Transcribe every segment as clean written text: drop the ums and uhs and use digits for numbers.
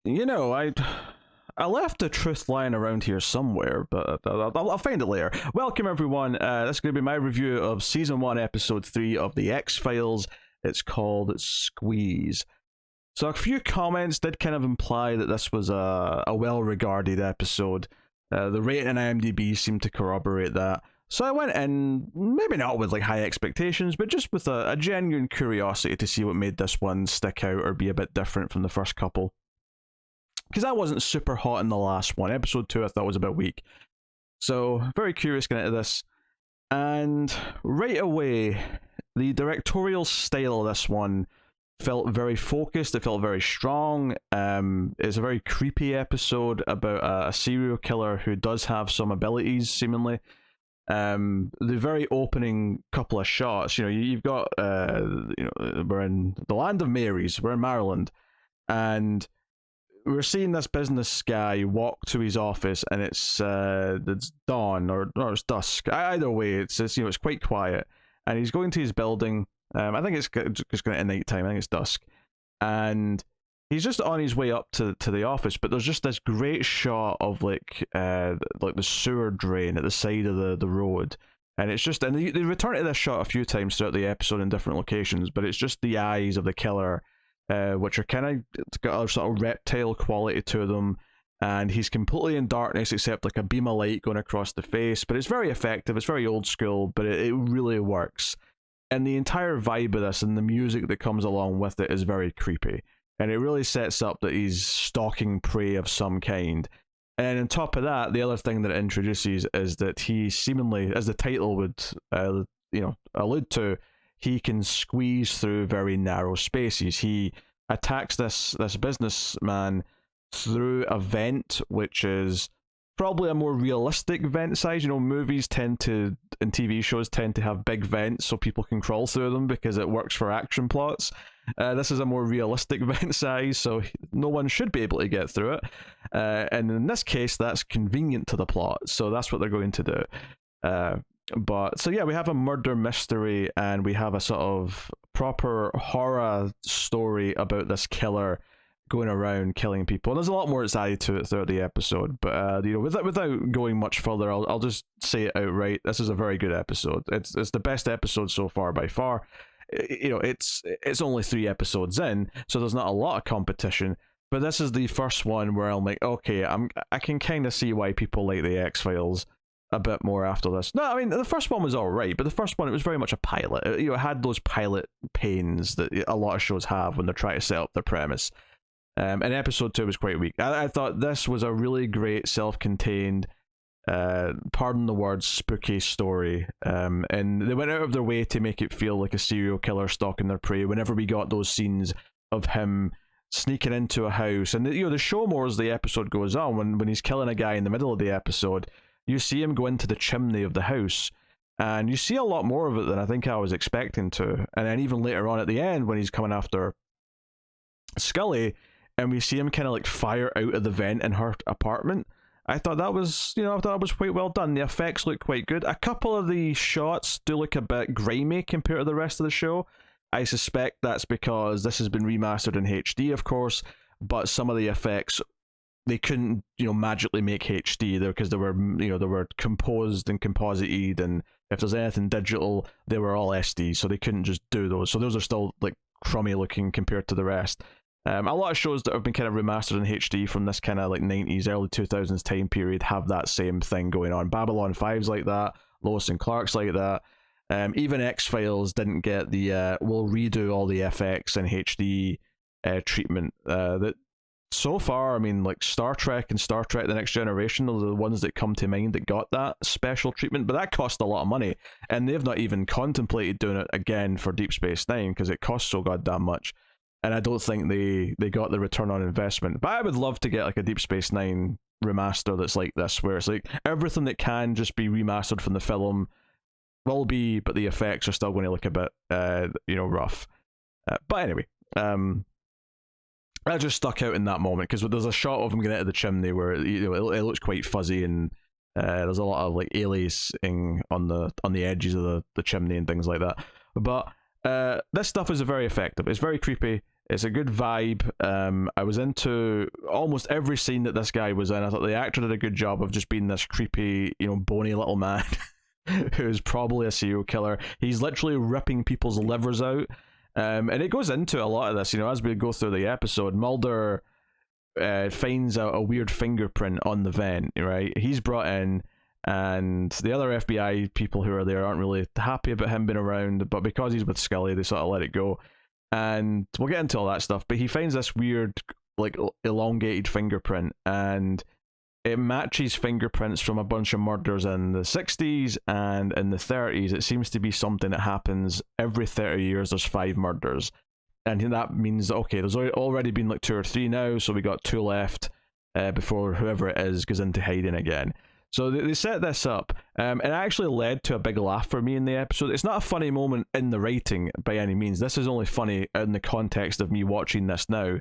You know, I left the truth lying around here somewhere, but I'll find it later. Welcome, everyone. This is going to be my review of Season 1, Episode 3 of The X-Files. It's called Squeeze. So a few comments did kind of imply that this was a well-regarded episode. The rating on IMDb seemed to corroborate that. So I went in, maybe not with like high expectations, but just with a genuine curiosity to see what made this one stick out or be a bit different from the first couple. Because I wasn't super hot in the last one. Episode 2 I thought was a bit weak. So, very curious getting into this. And right away, the directorial style of this one felt very focused. It felt very strong. It's a very creepy episode about a serial killer who does have some abilities, seemingly. The very opening couple of shots, you've got, we're in the land of Marys. We're in Maryland. And we're seeing this business guy walk to his office, and it's dawn or it's dusk. Either way, it's quite quiet, and he's going to his building. I think it's just going at night time. I think it's dusk, and he's just on his way up to the office. But there's just this great shot of like the sewer drain at the side of the road, and it's just, and they return to this shot a few times throughout the episode in different locations. But it's just the eyes of the killer. Which are kind of got a sort of reptile quality to them, and he's completely in darkness except like a beam of light going across the face, but it's very effective. It's very old school, but it really works, and the entire vibe of this and the music that comes along with it is very creepy, and it really sets up that he's stalking prey of some kind. And on top of that, the other thing that it introduces is that he seemingly, as the title would allude to, he can squeeze through very narrow spaces. He attacks this businessman through a vent, which is probably a more realistic vent size. Movies and TV shows tend to have big vents so people can crawl through them because it works for action plots. This is a more realistic vent size, so no one should be able to get through it. And in this case, that's convenient to the plot, so that's what they're going to do. But so yeah, we have a murder mystery, and we have a sort of proper horror story about this killer going around killing people. And there's a lot more that's added to it throughout the episode. But without going much further, I'll just say it outright. This is a very good episode. It's the best episode so far by far. It's only 3 episodes in, so there's not a lot of competition. But this is the first one where I'm like, okay, I can kind of see why people like the X-Files a bit more after this. No, I mean, the first one was alright, but the first one, it was very much a pilot. It had those pilot pains that a lot of shows have when they're trying to set up their premise. And episode 2 was quite weak. I thought this was a really great self-contained, pardon the word, spooky story. And they went out of their way to make it feel like a serial killer stalking their prey whenever we got those scenes of him sneaking into a house. And the show more as the episode goes on, when he's killing a guy in the middle of the episode, you see him go into the chimney of the house, and you see a lot more of it than I think I was expecting to. And then even later on at the end, when he's coming after Scully, and we see him kind of like fire out of the vent in her apartment, I thought that was, quite well done. The effects look quite good. A couple of the shots do look a bit grimy compared to the rest of the show. I suspect that's because this has been remastered in HD, of course, but some of the effects, they couldn't, magically make HD there because they were composed and composited, and if there's anything digital, they were all SD, so they couldn't just do those. So those are still like crummy looking compared to the rest. A lot of shows that have been kind of remastered in HD from this kind of like 90s, early 2000s time period have that same thing going on. Babylon 5's like that, Lois and Clark's like that. Even X-Files didn't get the we'll redo all the FX and HD treatment that. So far, I mean, like Star Trek and Star Trek The Next Generation are the ones that come to mind that got that special treatment, but that cost a lot of money, and they've not even contemplated doing it again for Deep Space Nine because it costs so goddamn much, and I don't think they got the return on investment. But I would love to get like a Deep Space Nine remaster that's like this, where it's like everything that can just be remastered from the film will be, but the effects are still going to look a bit, rough. But anyway, that just stuck out in that moment because there's a shot of him getting out of the chimney where it looks quite fuzzy, and there's a lot of like aliasing on the edges of the chimney and things like that. But this stuff is very effective. It's very creepy. It's a good vibe. I was into almost every scene that this guy was in. I thought the actor did a good job of just being this creepy, bony little man who's probably a serial killer. He's literally ripping people's livers out. And it goes into a lot of this, as we go through the episode. Mulder finds a weird fingerprint on the vent, right? He's brought in, and the other FBI people who are there aren't really happy about him being around, but because he's with Scully, they sort of let it go. And we'll get into all that stuff, but he finds this weird, like, elongated fingerprint, and it matches fingerprints from a bunch of murders in the 60s and in the 30s. It seems to be something that happens every 30 years, there's 5 murders. And that means, okay, there's already been like 2 or 3 now, so we got 2 left before whoever it is goes into hiding again. So they set this up, and it actually led to a big laugh for me in the episode. It's not a funny moment in the writing by any means. This is only funny in the context of me watching this now.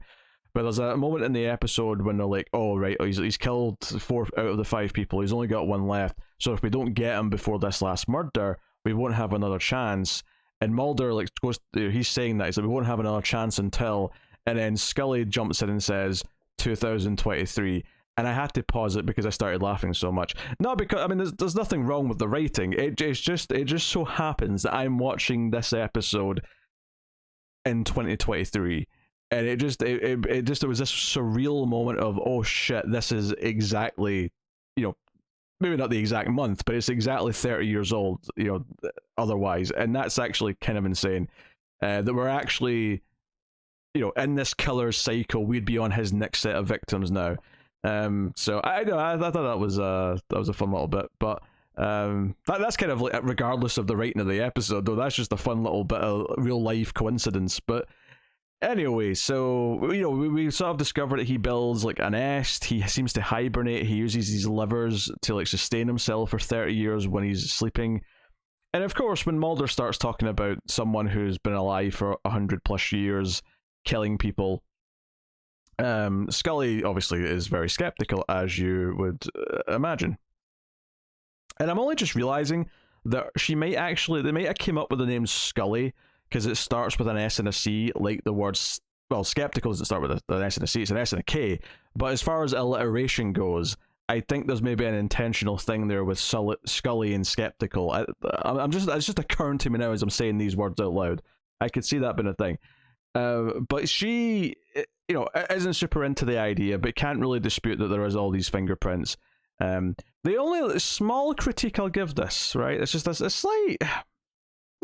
But there's a moment in the episode when they're like, oh, right, he's killed 4 out of the 5 people. He's only got 1 left. So if we don't get him before this last murder, we won't have another chance. And Mulder he's saying that. He's like, we won't have another chance until... And then Scully jumps in and says, 2023. And I had to pause it because I started laughing so much. Not because, there's nothing wrong with the writing. It just so happens that I'm watching this episode in 2023, and it was this surreal moment of, oh shit, this is exactly, maybe not the exact month, but it's exactly 30 years old, otherwise, and that's actually kind of insane. That we're actually, in this killer's cycle, we'd be on his next set of victims now. So I thought that was a fun little bit, but that's kind of like, regardless of the writing of the episode, though, that's just a fun little bit of real life coincidence. But anyway, so we sort of discover that he builds like a nest. He seems to hibernate. He uses these livers to like sustain himself for 30 years when he's sleeping. And of course, when Mulder starts talking about someone who's been alive for 100+ years, killing people, Scully obviously is very skeptical, as you would imagine. And I'm only just realizing that they might have came up with the name Scully because it starts with an S and a C, like the words. Well, skeptical doesn't start with an S and a C; it's an S and a K. But as far as alliteration goes, I think there's maybe an intentional thing there with Scully and skeptical. It's just occurring to me now as I'm saying these words out loud. I could see that being a thing. But she, isn't super into the idea, but can't really dispute that there is all these fingerprints. The only small critique I'll give this, right, it's just a slight, I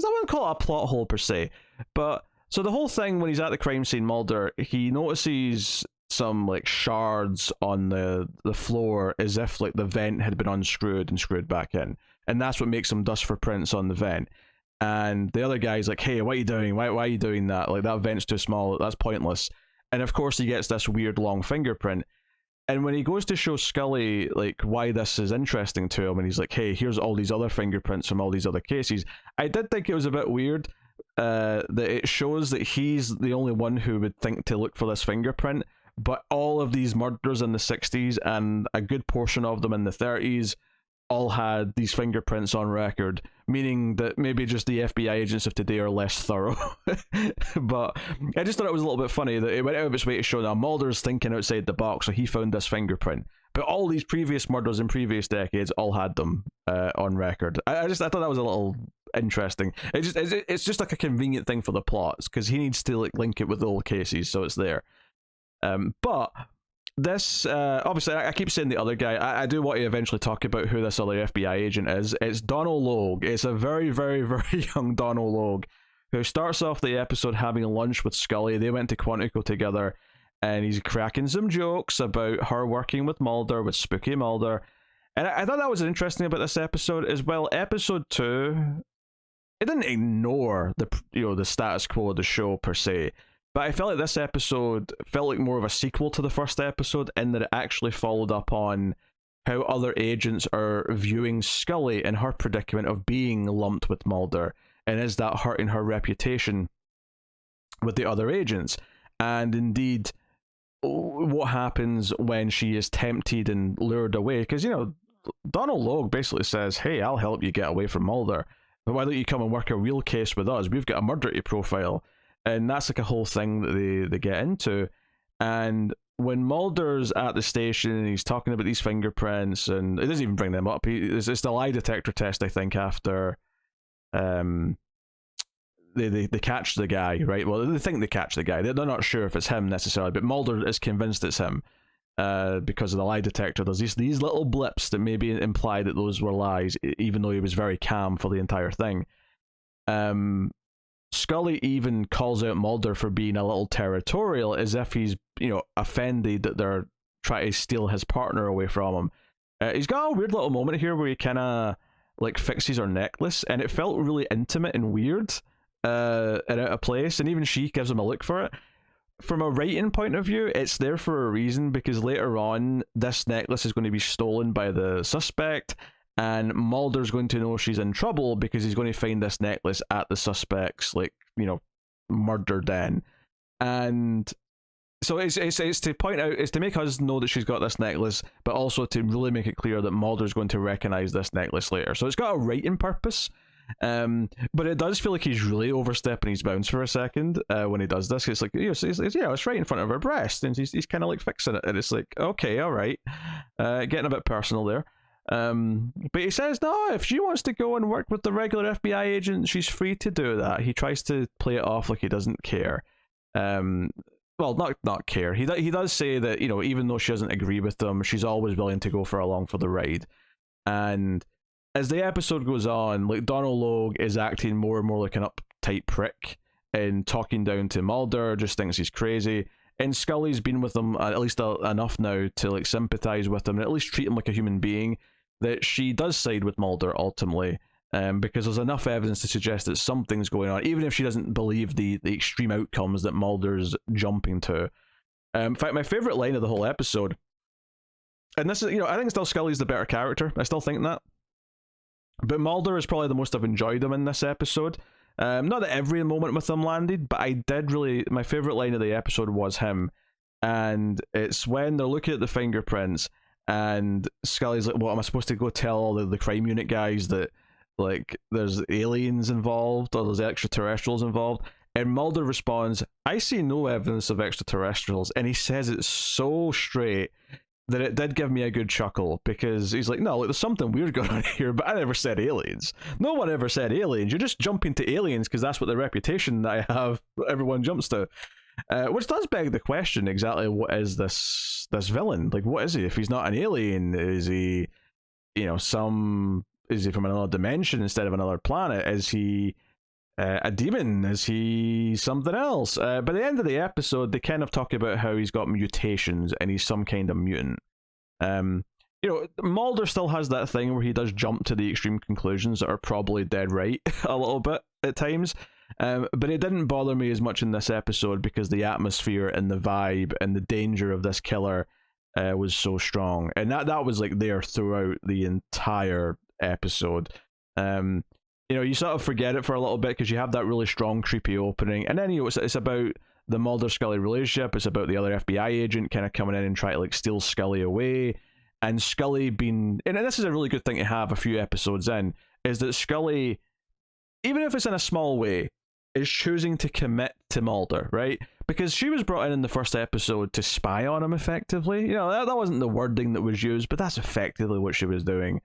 wouldn't call it a plot hole per se, but so the whole thing when he's at the crime scene, Mulder, he notices some like shards on the floor as if like the vent had been unscrewed and screwed back in, and that's what makes him dust for prints on the vent. And the other guy's like, hey, what are you doing? Why are you doing that? Like, that vent's too small. That's pointless. And of course, he gets this weird long fingerprint. And when he goes to show Scully, like, why this is interesting to him, and he's like, hey, here's all these other fingerprints from all these other cases, I did think it was a bit weird that it shows that he's the only one who would think to look for this fingerprint, but all of these murders in the 60s and a good portion of them in the 30s all had these fingerprints on record, meaning that maybe just the FBI agents of today are less thorough. But I just thought it was a little bit funny that it went out of its way to show now Mulder's thinking outside the box, so he found this fingerprint. But all these previous murders in previous decades all had them on record. I thought that was a little interesting. It's just like a convenient thing for the plots, because he needs to like link it with the old cases, so it's there. But this, obviously, I keep saying the other guy. I do want to eventually talk about who this other FBI agent is. It's Donald Logue. It's a very, very, very young Donald Logue who starts off the episode having lunch with Scully. They went to Quantico together, and he's cracking some jokes about her working with Mulder, with Spooky Mulder. And I thought that was interesting about this episode as well. Episode 2, it didn't ignore the status quo of the show per se. But I felt like this episode felt like more of a sequel to the first episode, in that it actually followed up on how other agents are viewing Scully and her predicament of being lumped with Mulder, and is that hurting her reputation with the other agents? And indeed, what happens when she is tempted and lured away? Because, Donald Logue basically says, hey, I'll help you get away from Mulder, but why don't you come and work a real case with us? We've got a murder to profile. and that's like a whole thing that they get into. And when Mulder's at the station and he's talking about these fingerprints, and it doesn't even bring them up. It's the lie detector test, I think, after they catch the guy, right? Well, they think they catch the guy. They're not sure if it's him necessarily, but Mulder is convinced it's him because of the lie detector. There's these little blips that maybe imply that those were lies, even though he was very calm for the entire thing. Scully even calls out Mulder for being a little territorial, as if he's, offended that they're trying to steal his partner away from him. He's got a weird little moment here where he kind of like fixes her necklace, and it felt really intimate and weird, and out of place. And even she gives him a look for it. From a writing point of view, it's there for a reason, because later on, this necklace is going to be stolen by the suspect. And Mulder's going to know she's in trouble because he's going to find this necklace at the suspect's, murder den. And so it's to point out, it's to make us know that she's got this necklace, but also to really make it clear that Mulder's going to recognize this necklace later. So it's got a writing purpose. But it does feel like he's really overstepping his bounds for a second when he does this. It's like, it's right in front of her breast, and he's kind of like fixing it, and it's like, okay, all right, getting a bit personal there. But he says, no, if she wants to go and work with the regular FBI agent, she's free to do that. He tries to play it off like he doesn't care. Well, not care. He does say that, even though she doesn't agree with them, she's always willing to go along for the ride. And as the episode goes on, like, Donald Logue is acting more and more like an uptight prick and talking down to Mulder, just thinks he's crazy. And Scully's been with him at least enough now to like sympathize with him and at least treat him like a human being, that she does side with Mulder ultimately, because there's enough evidence to suggest that something's going on, even if she doesn't believe the extreme outcomes that Mulder's jumping to. In fact, my favorite line of the whole episode, and this is, I think still Scully's the better character. I still think that. But Mulder is probably the most I've enjoyed him in this episode. Not that every moment with him landed, but I did really... My favourite line of the episode was him. And it's when they're looking at the fingerprints, and Scully's like, well, am I supposed to go tell all the crime unit guys that, like, there's aliens involved, or there's extraterrestrials involved? And Mulder responds, I see no evidence of extraterrestrials. And he says it so straight that it did give me a good chuckle, because he's like, no, like, there's something weird going on here, but I never said aliens. No one ever said aliens. You're just jumping to aliens because that's what the reputation that I have, everyone jumps to. Which does beg the question, exactly what is this villain? Like, what is he? If he's not an alien, is he, is he from another dimension instead of another planet? Is he a demon? Is he something else? By the end of the episode, they kind of talk about how he's got mutations and he's some kind of mutant. Mulder still has that thing where he does jump to the extreme conclusions that are probably dead right a little bit at times. But it didn't bother me as much in this episode because the atmosphere and the vibe and the danger of this killer was so strong. And that was like there throughout the entire episode. You sort of forget it for a little bit because you have that really strong, creepy opening. And then, it's about the Mulder-Scully relationship. It's about the other FBI agent kind of coming in and trying to, like, steal Scully away. And Scully being... And this is a really good thing to have a few episodes in, is that Scully, even if it's in a small way, is choosing to commit to Mulder, right? Because she was brought in the first episode to spy on him, effectively. That wasn't the wording that was used, but that's effectively what she was doing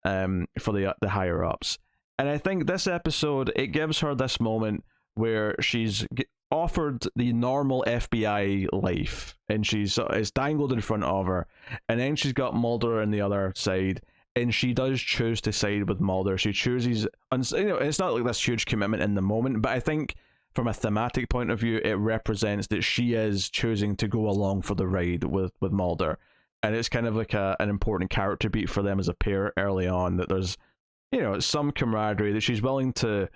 for the higher-ups. And I think this episode, it gives her this moment where she's offered the normal FBI life, and it's dangled in front of her, and then she's got Mulder on the other side, and she does choose to side with Mulder. She chooses, it's not like this huge commitment in the moment, but I think from a thematic point of view, it represents that she is choosing to go along for the ride with Mulder, and it's kind of like an important character beat for them as a pair early on, that there's some camaraderie, that she's willing to,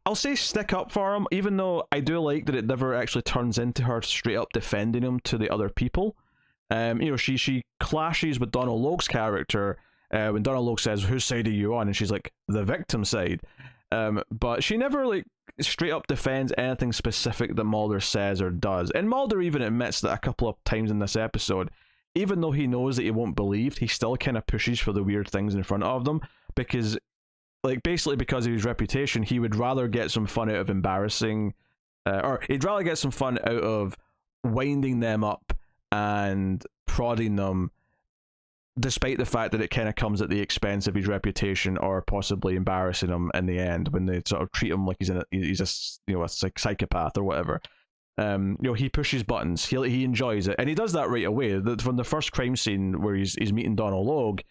I'll say, stick up for him, even though I do like that it never actually turns into her straight up defending him to the other people. She clashes with Donald Logue's character when Donald Logue says, whose side are you on? And she's like, the victim side. But she never, like, straight up defends anything specific that Mulder says or does. And Mulder even admits that a couple of times in this episode, even though he knows that he won't believe, he still kind of pushes for the weird things in front of them, because like basically because of his reputation, he would rather get some fun out of embarrassing, or he'd rather get some fun out of winding them up and prodding them, despite the fact that it kind of comes at the expense of his reputation or possibly embarrassing him in the end when they sort of treat him like he's a psychopath or whatever. He pushes buttons. He enjoys it, and he does that right away. From the first crime scene where he's meeting Donald Logue,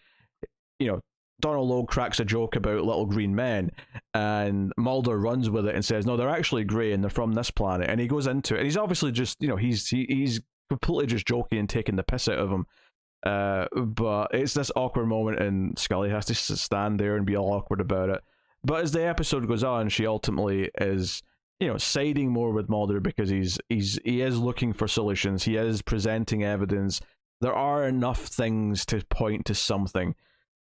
Donald Logue cracks a joke about little green men, and Mulder runs with it and says, "No, they're actually grey and they're from this planet." And he goes into it, and he's obviously just, he's completely just joking and taking the piss out of him. But it's this awkward moment, and Scully has to stand there and be all awkward about it. But as the episode goes on, she ultimately is, siding more with Mulder because he is looking for solutions. He is presenting evidence. There are enough things to point to something.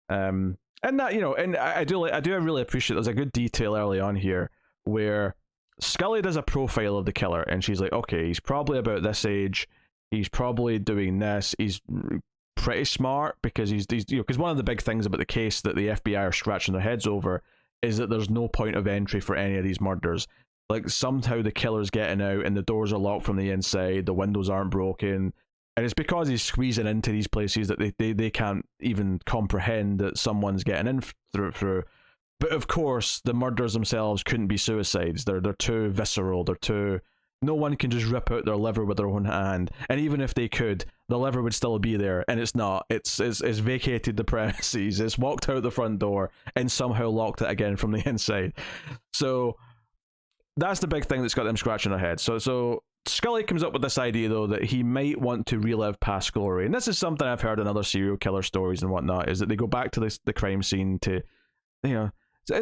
And that, and I do really appreciate there's a good detail early on here where Scully does a profile of the killer, and she's like, okay, he's probably about this age, he's probably doing this, he's pretty smart because he's because one of the big things about the case that the FBI are scratching their heads over is that there's no point of entry for any of these murders. Like, somehow the killer's getting out and the doors are locked from the inside, the windows aren't broken, and it's because he's squeezing into these places that they can't even comprehend that someone's getting in through. But of course, the murders themselves couldn't be suicides. They're too visceral. No one can just rip out their liver with their own hand. And even if they could, the liver would still be there. And it's not. It's vacated the premises. It's walked out the front door and somehow locked it again from the inside. So that's the big thing that's got them scratching their heads. So Scully comes up with this idea, though, that he might want to relive past glory. And this is something I've heard in other serial killer stories and whatnot, is that they go back to the crime scene to, in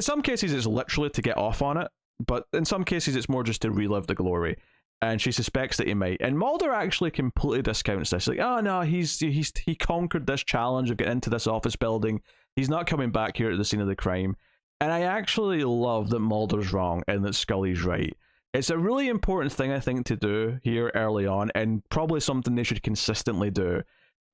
some cases it's literally to get off on it, but in some cases it's more just to relive the glory. And she suspects that he might. And Mulder actually completely discounts this. Like, oh no, he conquered this challenge of getting into this office building. He's not coming back here to the scene of the crime. And I actually love that Mulder's wrong and that Scully's right. It's a really important thing, I think, to do here early on, and probably something they should consistently do,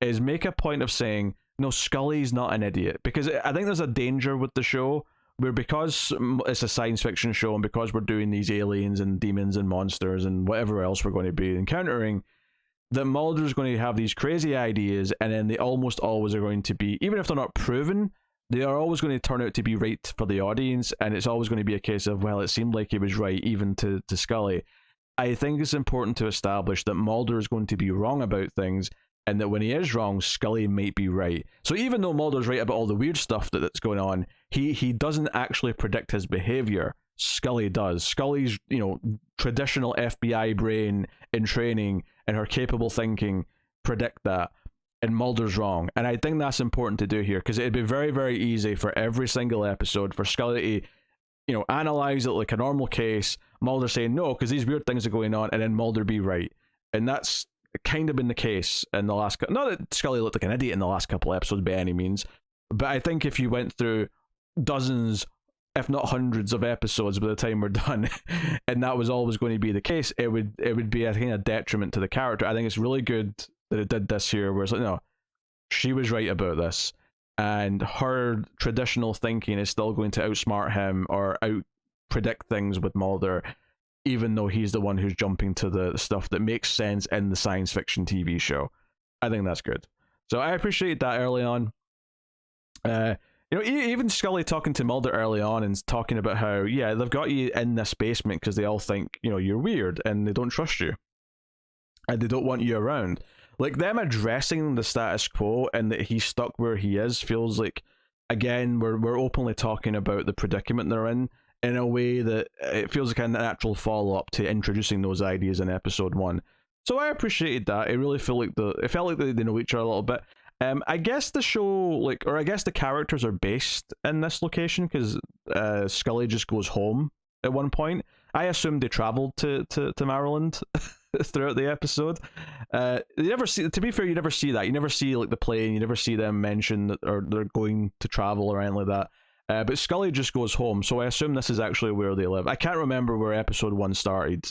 is make a point of saying, no, Scully's not an idiot. Because I think there's a danger with the show, where because it's a science fiction show, and because we're doing these aliens and demons and monsters and whatever else we're going to be encountering, that Mulder's going to have these crazy ideas, and then they almost always are going to be, even if they're not proven, they are always going to turn out to be right for the audience, and it's always going to be a case of, well, it seemed like he was right, even to Scully. I think it's important to establish that Mulder is going to be wrong about things, and that when he is wrong, Scully might be right. So even though Mulder's right about all the weird stuff that's going on, he doesn't actually predict his behavior. Scully does. Scully's, traditional FBI brain in training and her capable thinking predict that. And Mulder's wrong. And I think that's important to do here, because it'd be very, very easy for every single episode for Scully to, analyze it like a normal case, Mulder saying no, because these weird things are going on, and then Mulder be right. And that's kind of been the case in the last... Not that Scully looked like an idiot in the last couple of episodes by any means, but I think if you went through dozens, if not hundreds of episodes by the time we're done, and that was always going to be the case, it would be, I think, a detriment to the character. I think it's really good that it did this here, where it's like, no, she was right about this, and her traditional thinking is still going to outsmart him or out predict things with Mulder, even though he's the one who's jumping to the stuff that makes sense in the science fiction TV show. I think that's good. So I appreciate that early on. Even Scully talking to Mulder early on and talking about how, yeah, they've got you in this basement because they all think, you're weird and they don't trust you and they don't want you around. Like, them addressing the status quo and that he's stuck where he is feels like, again, we're openly talking about the predicament they're in a way that it feels like a natural follow-up to introducing those ideas in episode 1. So I appreciated that. It really felt like they know each other a little bit. I guess the show, I guess the characters are based in this location, because Scully just goes home at one point. I assumed they traveled to Maryland throughout the episode. You never see, to be fair, you never see that. You never see the plane. You never see them mention that or they're going to travel or anything like that. But Scully just goes home, so I assume this is actually where they live. I can't remember where episode 1 started,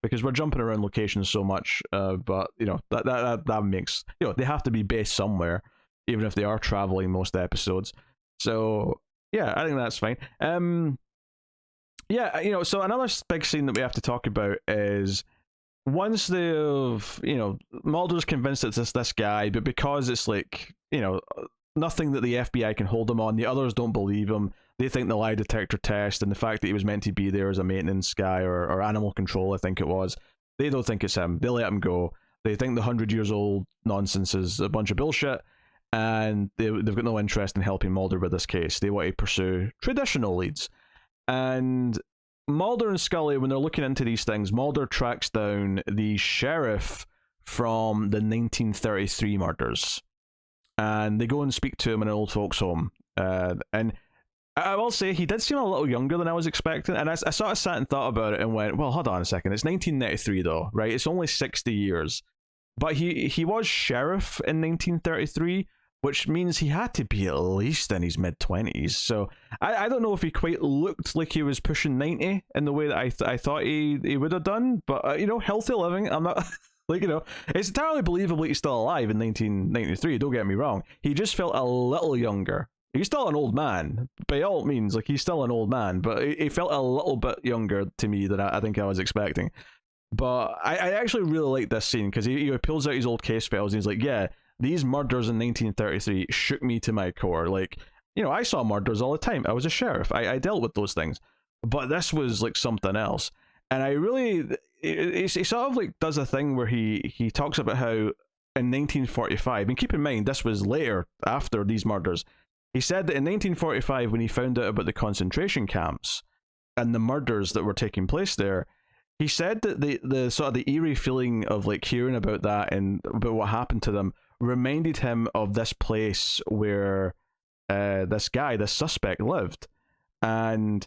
because we're jumping around locations so much. But that makes, they have to be based somewhere, even if they are traveling most episodes. So Yeah, I think that's fine. Yeah, so another big scene that we have to talk about is once they've, Mulder's convinced it's this guy, but because it's like, nothing that the FBI can hold him on, the others don't believe him. They think the lie detector test and the fact that he was meant to be there as a maintenance guy or animal control, I think it was, they don't think it's him. They let him go. They think the 100 years old nonsense is a bunch of bullshit, and they've got no interest in helping Mulder with this case. They want to pursue traditional leads. And Mulder and Scully, when they're looking into these things, Mulder tracks down the sheriff from the 1933 murders. And they go and speak to him in an old folks' home. And I will say, he did seem a little younger than I was expecting. And I sort of sat and thought about it and went, well, hold on a second. It's 1993, though, right? It's only 60 years. But he was sheriff in 1933, which means he had to be at least in his mid-20s. So I don't know if he quite looked like he was pushing 90 in the way that I thought he would have done. But, healthy living, I'm not... it's entirely believable he's still alive in 1993, don't get me wrong. He just felt a little younger. He's still an old man, by all means. Like, he's still an old man, but he felt a little bit younger to me than I think I was expecting. But I actually really like this scene, because he pulls out his old case files and he's like, yeah, these murders in 1933 shook me to my core. Like, I saw murders all the time. I was a sheriff. I dealt with those things. But this was like something else. And I really... He sort of like does a thing where he talks about how in 1945, and keep in mind, this was later, after these murders, he said that in 1945, when he found out about the concentration camps and the murders that were taking place there, he said that the sort of the eerie feeling of like hearing about that and about what happened to them reminded him of this place where this suspect lived. And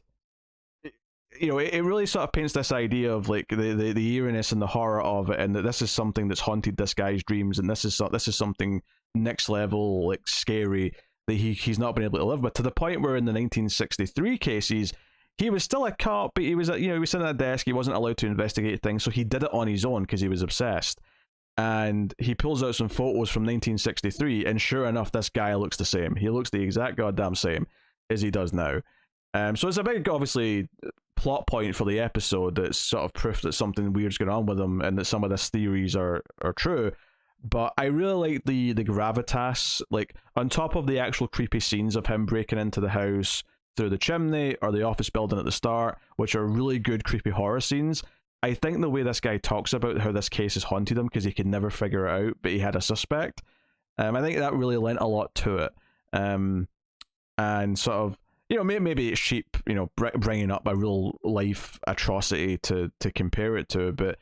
it really sort of paints this idea of like the eeriness and the horror of it, and that this is something that's haunted this guy's dreams, and this is something next level, like scary, that he's not been able to live with, to the point where in the 1963 cases, he was still a cop, but he was he was sitting at a desk, he wasn't allowed to investigate things, so he did it on his own because he was obsessed. And he pulls out some photos from 1963, and sure enough, this guy looks the same. He looks the exact goddamn same as he does now. So it's a big, obviously, plot point for the episode that's sort of proof that something weird's going on with him and that some of his theories are true. But I really like the gravitas, like, on top of the actual creepy scenes of him breaking into the house through the chimney or the office building at the start, which are really good creepy horror scenes. I think the way this guy talks about how this case has haunted him because he could never figure it out, but he had a suspect, I think that really lent a lot to it. And sort of, maybe it's cheap, bringing up a real life atrocity to compare it to, but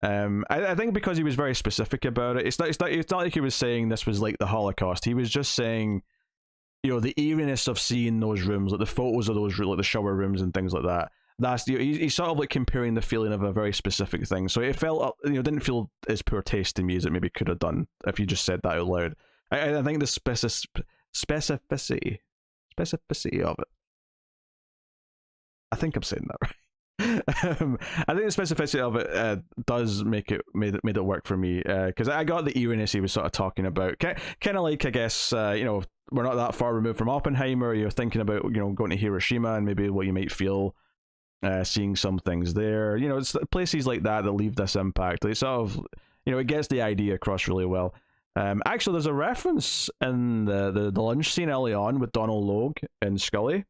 I think because he was very specific about it, it's not like he was saying this was like the Holocaust. He was just saying, the eeriness of seeing those rooms, like the photos of those, like the shower rooms and things like that. That's he's sort of like comparing the feeling of a very specific thing. So it felt, didn't feel as poor taste to me as it maybe could have done if you just said that out loud. I think the specificity of it. I think I'm saying that right. I think the specificity of it does made it work for me, because I got the eeriness he was sort of talking about. Kind of like, I guess, we're not that far removed from Oppenheimer. You're thinking about going to Hiroshima and maybe what you might feel seeing some things there. It's places like that leave this impact. It sort of, it gets the idea across really well. Actually, there's a reference in the lunch scene early on with Donald Logue and Scully,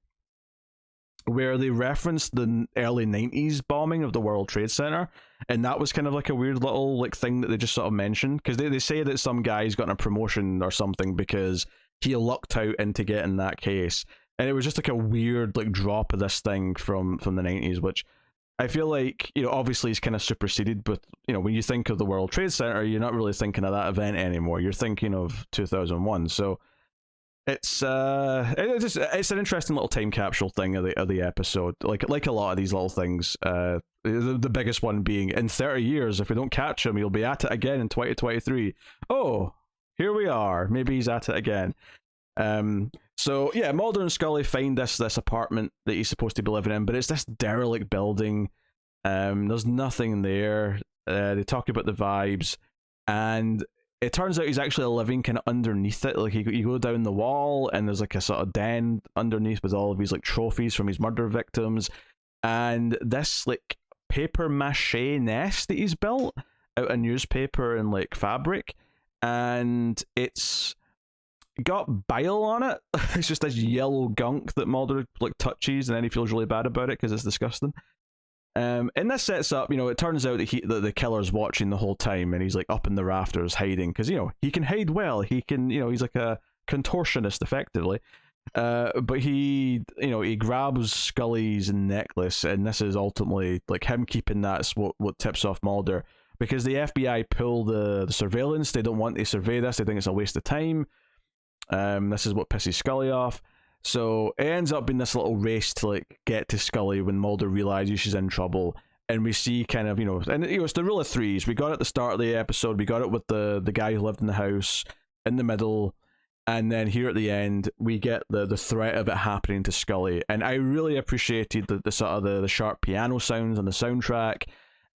where they referenced the early 90s bombing of the World Trade Center, and that was kind of like a weird little like thing that they just sort of mentioned, because they say that some guy's gotten a promotion or something because he lucked out into getting that case, and it was just like a weird like drop of this thing from the 90s, which I feel like, obviously is kind of superseded, but when you think of the World Trade Center, you're not really thinking of that event anymore. You're thinking of 2001. So it's an interesting little time capsule thing of the episode. Like a lot of these little things. The biggest one being, in 30 years, if we don't catch him, you'll be at it again in 2023. Oh, here we are. Maybe he's at it again. So yeah, Mulder and Scully find this apartment that he's supposed to be living in, but it's this derelict building. There's nothing there. They talk about the vibes, and it turns out he's actually living kind of underneath it. Like you go down the wall and there's like a sort of den underneath with all of his like trophies from his murder victims, and this like paper mache nest that he's built out of newspaper and like fabric, and it's got bile on it. It's just this yellow gunk that Mulder like touches, and then he feels really bad about it because it's disgusting. And this sets up, it turns out that the killer's watching the whole time, and he's like up in the rafters hiding because he can hide well. He can, he's like a contortionist effectively. But he grabs Scully's necklace, and this is ultimately like him keeping that's what tips off Mulder, because the FBI pull the surveillance. They don't want to survey this. They think it's a waste of time. This is what pisses Scully off. So it ends up being this little race to like get to Scully when Mulder realizes she's in trouble, and we see kind of and it's the rule of threes. We got it at the start of the episode. We got it with the guy who lived in the house in the middle, and then here at the end we get the threat of it happening to Scully. And I really appreciated the sort of the sharp piano sounds on the soundtrack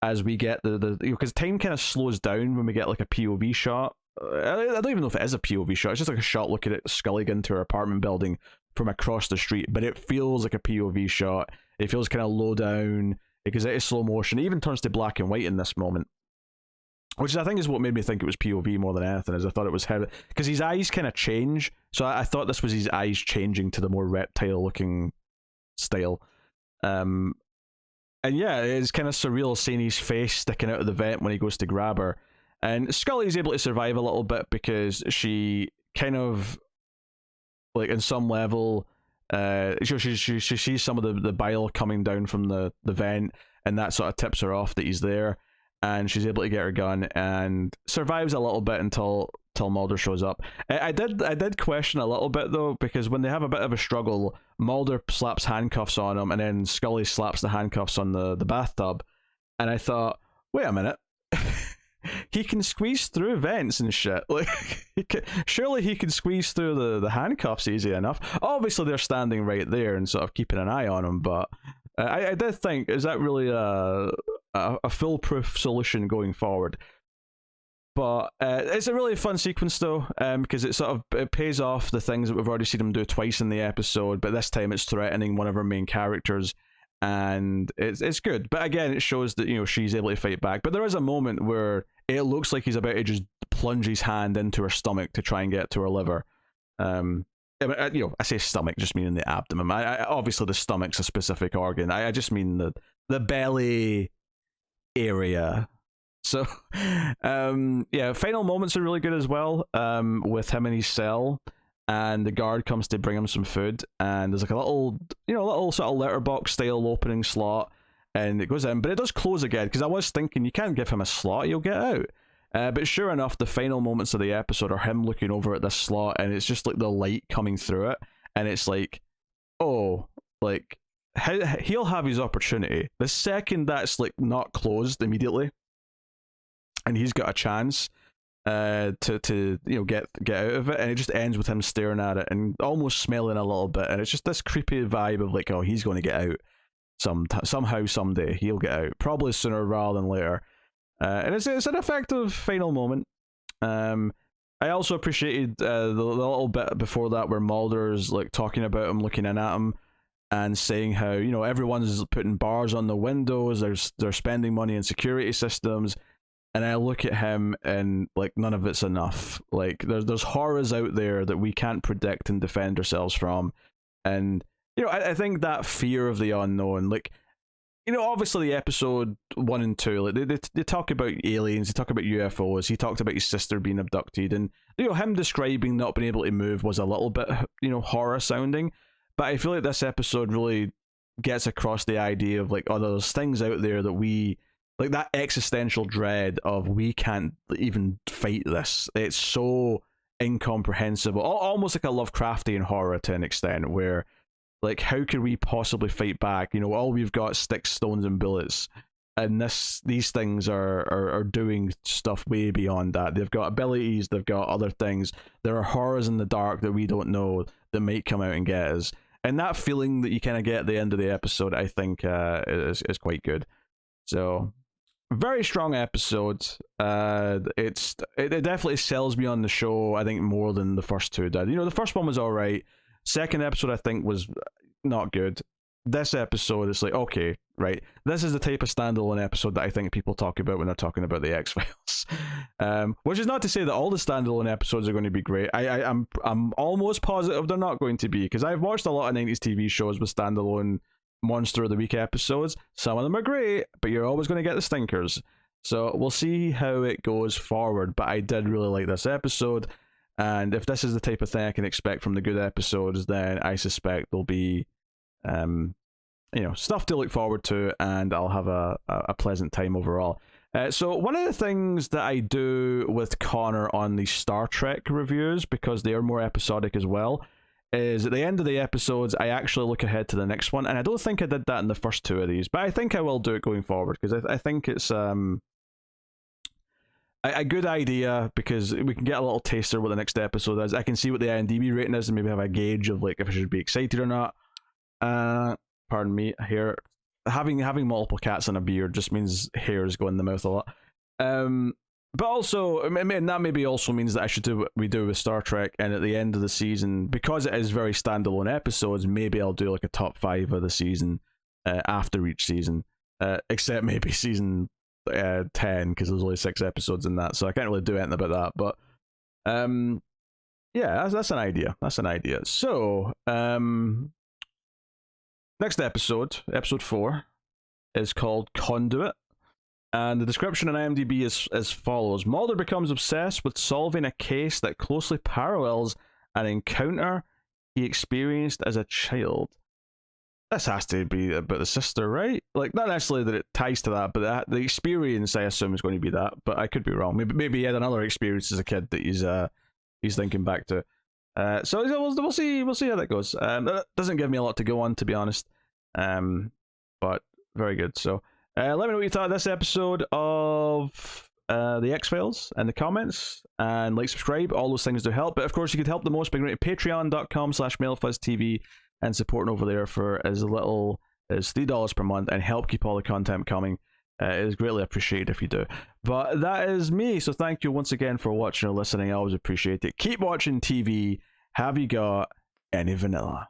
as we get the because time kind of slows down when we get like a POV shot. I don't even know if it is a POV shot. It's just like a shot looking at Scully going to her apartment building from across the street, but it feels like a POV shot. It feels kind of low down because it is slow motion. It even turns to black and white in this moment, which I think is what made me think it was POV more than anything. Is I thought it was heavy because his eyes kind of change, so I thought this was his eyes changing to the more reptile looking style. And yeah, it's kind of surreal seeing his face sticking out of the vent when he goes to grab her. And Scully's able to survive a little bit because she kind of, like, in some level, she sees some of the bile coming down from the vent, and that sort of tips her off that he's there, and she's able to get her gun and survives a little bit until Mulder shows up. I did question a little bit though, because when they have a bit of a struggle, Mulder slaps handcuffs on him, and then Scully slaps the handcuffs on the bathtub, and I thought, wait a minute. He can squeeze through vents and shit. Like, surely he can squeeze through the handcuffs easy enough. Obviously, they're standing right there and sort of keeping an eye on him. But I did think, is that really a foolproof solution going forward? But it's a really fun sequence though, because it pays off the things that we've already seen him do twice in the episode. But this time, it's threatening one of our main characters. And it's good, but again, it shows that she's able to fight back. But there is a moment where it looks like he's about to just plunge his hand into her stomach to try and get to her liver. I say stomach, just meaning the abdomen. Obviously the stomach's a specific organ. I just mean the belly area. So, final moments are really good as well. With him in his cell. And the guard comes to bring him some food, and there's like a little sort of letterbox style opening slot, and it goes in, but it does close again, because I was thinking you can't give him a slot, he'll get out. But sure enough, the final moments of the episode are him looking over at this slot, and it's just like the light coming through it, and it's like, oh, like he'll have his opportunity. The second that's like not closed immediately, and he's got a chance to get out of it, and it just ends with him staring at it and almost smelling a little bit, and it's just this creepy vibe of like, oh, he's going to get out somehow someday. He'll get out, probably sooner rather than later. And it's an effective final moment. I also appreciated the little bit before that where Mulder's like talking about him, looking in at him, and saying how everyone's putting bars on the windows, they're spending money in security systems. And I look at him and like none of it's enough. Like there's horrors out there that we can't predict and defend ourselves from. And I think that fear of the unknown, like obviously the episode 1 and 2, like they talk about aliens, they talk about UFOs. He talked about his sister being abducted, and him describing not being able to move was a little bit horror sounding. But I feel like this episode really gets across the idea of like, oh, there's things out there that we. Like that existential dread of we can't even fight this. It's so incomprehensible. Almost like a Lovecraftian horror to an extent, where like, how could we possibly fight back? All we've got sticks, stones, and bullets. And these things are doing stuff way beyond that. They've got abilities, they've got other things. There are horrors in the dark that we don't know that might come out and get us. And that feeling that you kind of get at the end of the episode, I think, is quite good. So very strong episode. It definitely sells me on the show, I think, more than the first two did. The first one was alright. Second episode, I think, was not good. This episode is like, okay, right, this is the type of standalone episode that I think people talk about when they're talking about the X-Files. Which is not to say that all the standalone episodes are going to be great. I'm almost positive they're not going to be, because I've watched a lot of 90s TV shows with standalone Monster of the Week episodes. Some of them are great, but you're always going to get the stinkers. So we'll see how it goes forward, but I did really like this episode, and if this is the type of thing I can expect from the good episodes, then I suspect there'll be stuff to look forward to, and I'll have a pleasant time overall. So one of the things that I do with Connor on the Star Trek reviews, because they are more episodic as well, is at the end of the episodes I actually look ahead to the next one, and I don't think I did that in the first two of these, but I think I will do it going forward, because I think it's a good idea, because we can get a little taster what the next episode is. I can see what the IMDb rating is and maybe have a gauge of like if I should be excited or not. Pardon me here. Having multiple cats and a beard just means hairs go in the mouth a lot. But also, and that maybe also means that I should do what we do with Star Trek, and at the end of the season, because it is very standalone episodes, maybe I'll do like a top 5 of the season after each season, except maybe season 10, because there's only 6 episodes in that, so I can't really do anything about that. But yeah, that's an idea. So next episode 4, is called Conduit, and the description on IMDb is as follows: Mulder becomes obsessed with solving a case that closely parallels an encounter he experienced as a child. This has to be about the sister, right? Like, not necessarily that it ties to that, but the experience, I assume, is going to be that, but I could be wrong. Maybe he had another experience as a kid that he's thinking back to. So we'll see how that goes. That doesn't give me a lot to go on, to be honest. But very good. So let me know what you thought of this episode of the X-Files in the comments, and like, subscribe. All those things do help. But of course, you could help the most by going to patreon.com/MailFuzzTV and supporting over there for as little as $3 per month, and help keep all the content coming. It is greatly appreciated if you do. But that is me, so thank you once again for watching or listening. I always appreciate it. Keep watching TV. Have you got any vanilla?